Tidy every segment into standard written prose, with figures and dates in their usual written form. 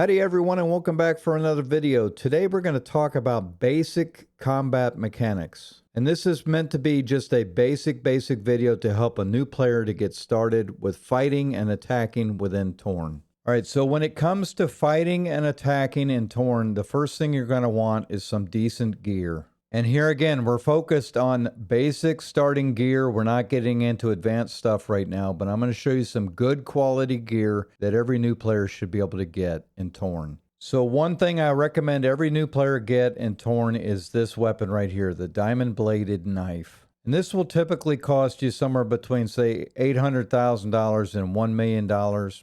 Howdy everyone and welcome back for another video. Today we're going to talk about basic combat mechanics. And this is meant to be just a basic video to help a new player to get started with fighting and attacking within Torn. Alright, so when it comes to fighting and attacking in Torn, the first thing you're going to want is some decent gear. And here again, we're focused on basic starting gear. We're not getting into advanced stuff right now, but I'm going to show you some good quality gear that every new player should be able to get in Torn. So one thing I recommend every new player get in Torn is this weapon right here, the diamond bladed knife. And this will typically cost you somewhere between, say, $800,000 and $1 million.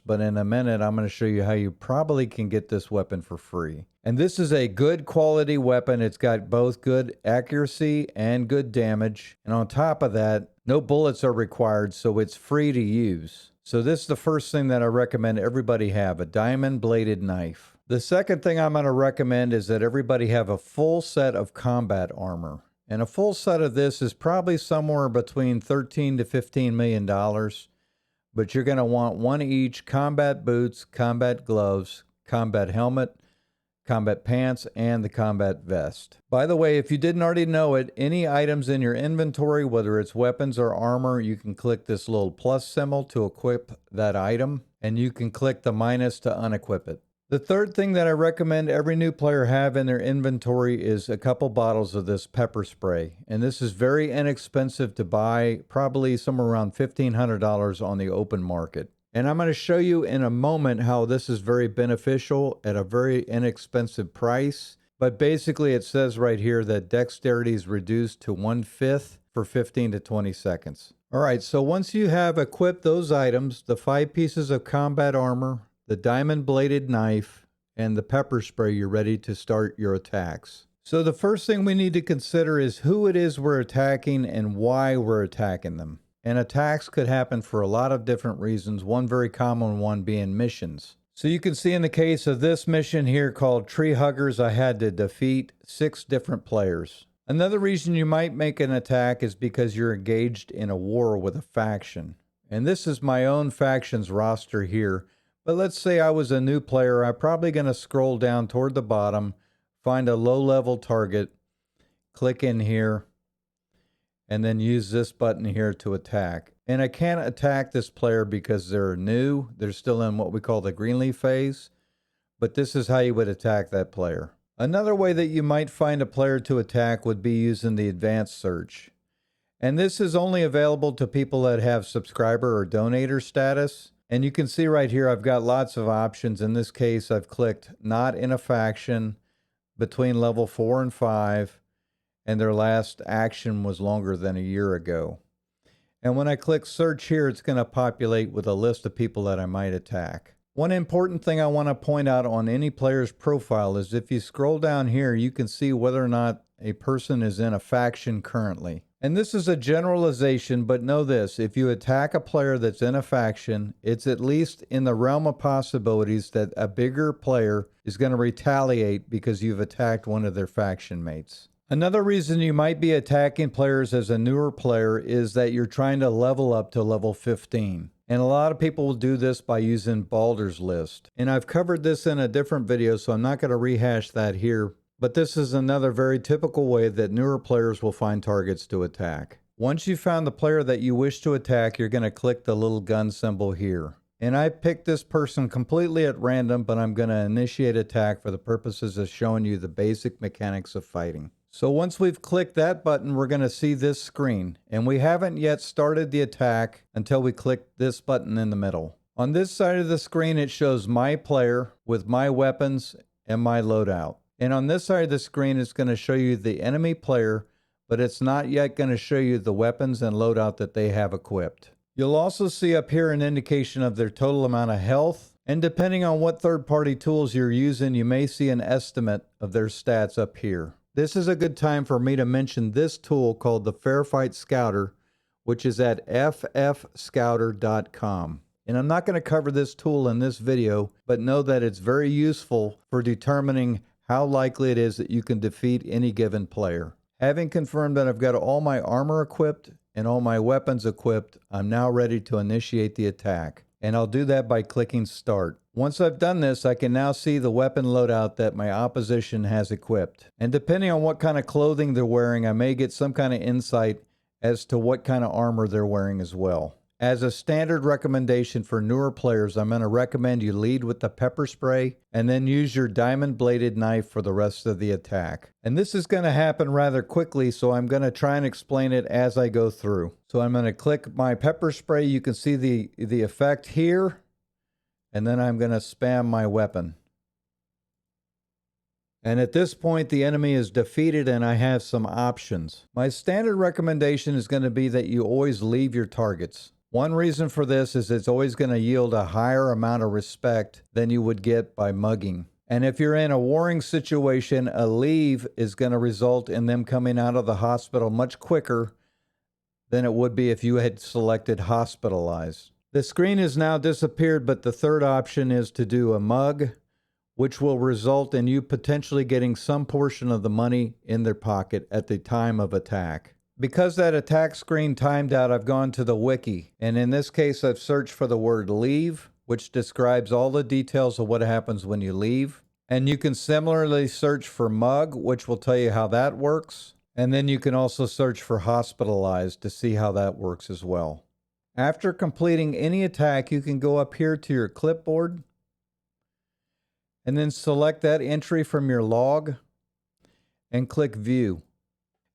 But in a minute, I'm going to show you how you probably can get this weapon for free. And this is a good quality weapon. It's got both good accuracy and good damage. And on top of that, no bullets are required, so it's free to use. So this is the first thing that I recommend everybody have, a diamond bladed knife. The second thing I'm going to recommend is that everybody have a full set of combat armor. And a full set of this is probably somewhere between $13 to $15 million. But you're going to want one each: combat boots, combat gloves, combat helmet, combat pants, and the combat vest. By the way, if you didn't already know it, any items in your inventory, whether it's weapons or armor, you can click this little plus symbol to equip that item, and you can click the minus to unequip it. The third thing that I recommend every new player have in their inventory is a couple bottles of this pepper spray. And this is very inexpensive to buy, probably somewhere around $1,500 on the open market. And I'm going to show you in a moment how this is very beneficial at a very inexpensive price. But basically it says right here that dexterity is reduced to 1/5 for 15 to 20 seconds. All right, so once you have equipped those items, the 5 pieces of combat armor, the diamond bladed knife, and the pepper spray, you're ready to start your attacks. So the first thing we need to consider is who it is we're attacking and why we're attacking them. And attacks could happen for a lot of different reasons, one very common one being missions. So you can see in the case of this mission here called Tree Huggers, I had to defeat 6 different players. Another reason you might make an attack is because you're engaged in a war with a faction. And this is my own faction's roster here. But let's say I was a new player. I'm probably going to scroll down toward the bottom, find a low-level target, click in here, and then use this button here to attack. And I can't attack this player because they're new. They're still in what we call the greenleaf phase. But this is how you would attack that player. Another way that you might find a player to attack would be using the advanced search. And this is only available to people that have subscriber or donator status. And you can see right here, I've got lots of options. In this case, I've clicked not in a faction, between level 4 and 5, and their last action was longer than a year ago. And when I click search here, it's going to populate with a list of people that I might attack. One important thing I want to point out on any player's profile is if you scroll down here, you can see whether or not a person is in a faction currently. And this is a generalization, but know this: if you attack a player that's in a faction, it's at least in the realm of possibilities that a bigger player is going to retaliate because you've attacked one of their faction mates. Another reason you might be attacking players as a newer player is that you're trying to level up to level 15. And a lot of people will do this by using Baldur's List. And I've covered this in a different video, so I'm not going to rehash that here. But this is another very typical way that newer players will find targets to attack. Once you've found the player that you wish to attack, you're going to click the little gun symbol here. And I picked this person completely at random, but I'm going to initiate attack for the purposes of showing you the basic mechanics of fighting. So once we've clicked that button, we're going to see this screen. And we haven't yet started the attack until we click this button in the middle. On this side of the screen, it shows my player with my weapons and my loadout. And on this side of the screen, it's going to show you the enemy player, but it's not yet going to show you the weapons and loadout that they have equipped. You'll also see up here an indication of their total amount of health. And depending on what third-party tools you're using, you may see an estimate of their stats up here. This is a good time for me to mention this tool called the Fair Fight Scouter, which is at ffscouter.com. And I'm not going to cover this tool in this video, but know that it's very useful for determining how likely it is that you can defeat any given player. Having confirmed that I've got all my armor equipped and all my weapons equipped, I'm now ready to initiate the attack. and I'll do that by clicking Start. Once I've done this, I can now see the weapon loadout that my opposition has equipped. And depending on what kind of clothing they're wearing, I may get some kind of insight as to what kind of armor they're wearing as well. As a standard recommendation for newer players, I'm going to recommend you lead with the pepper spray and then use your diamond-bladed knife for the rest of the attack. And this is going to happen rather quickly, so I'm going to try and explain it as I go through. So I'm going to click my pepper spray. You can see the effect here, and then I'm going to spam my weapon. And at this point, the enemy is defeated and I have some options. My standard recommendation is going to be that you always leave your targets. One reason for this is it's always going to yield a higher amount of respect than you would get by mugging. And if you're in a warring situation, a leave is going to result in them coming out of the hospital much quicker than it would be if you had selected hospitalized. The screen has now disappeared, but the third option is to do a mug, which will result in you potentially getting some portion of the money in their pocket at the time of attack. Because that attack screen timed out, I've gone to the wiki, and in this case I've searched for the word leave, which describes all the details of what happens when you leave. And you can similarly search for mug, which will tell you how that works. And then you can also search for hospitalized to see how that works as well. After completing any attack, you can go up here to your clipboard and then select that entry from your log and click View.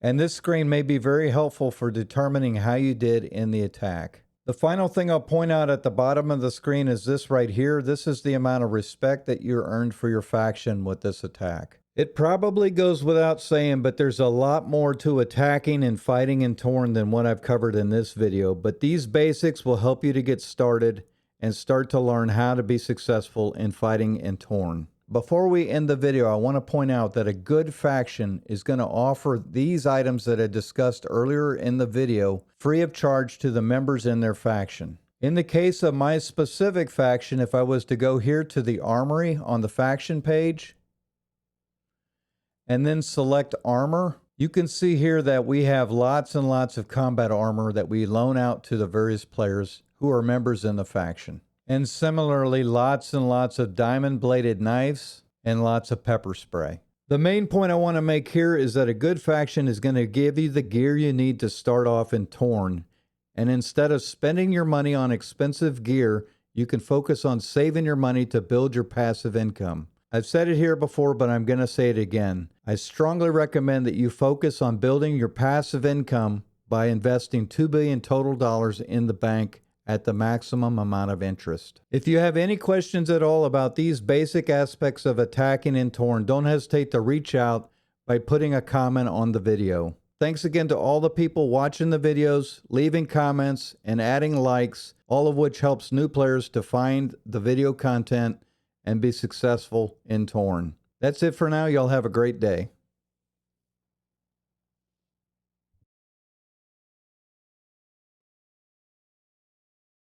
And this screen may be very helpful for determining how you did in the attack. The final thing I'll point out at the bottom of the screen is this right here. This is the amount of respect that you earned for your faction with this attack. It probably goes without saying, but there's a lot more to attacking and fighting in Torn than what I've covered in this video. But these basics will help you to get started and start to learn how to be successful in fighting in Torn. Before we end the video, I want to point out that a good faction is going to offer these items that I discussed earlier in the video free of charge to the members in their faction. In the case of my specific faction, if I was to go here to the armory on the faction page and then select armor, you can see here that we have lots and lots of combat armor that we loan out to the various players who are members in the faction. And similarly, lots and lots of diamond-bladed knives and lots of pepper spray. The main point I want to make here is that a good faction is going to give you the gear you need to start off in Torn. And instead of spending your money on expensive gear, you can focus on saving your money to build your passive income. I've said it here before, but I'm going to say it again. I strongly recommend that you focus on building your passive income by investing $2 billion total in the bank at the maximum amount of interest. If you have any questions at all about these basic aspects of attacking in Torn, don't hesitate to reach out by putting a comment on the video. Thanks again to all the people watching the videos, leaving comments, and adding likes, all of which helps new players to find the video content and be successful in Torn. That's it for now. Y'all have a great day.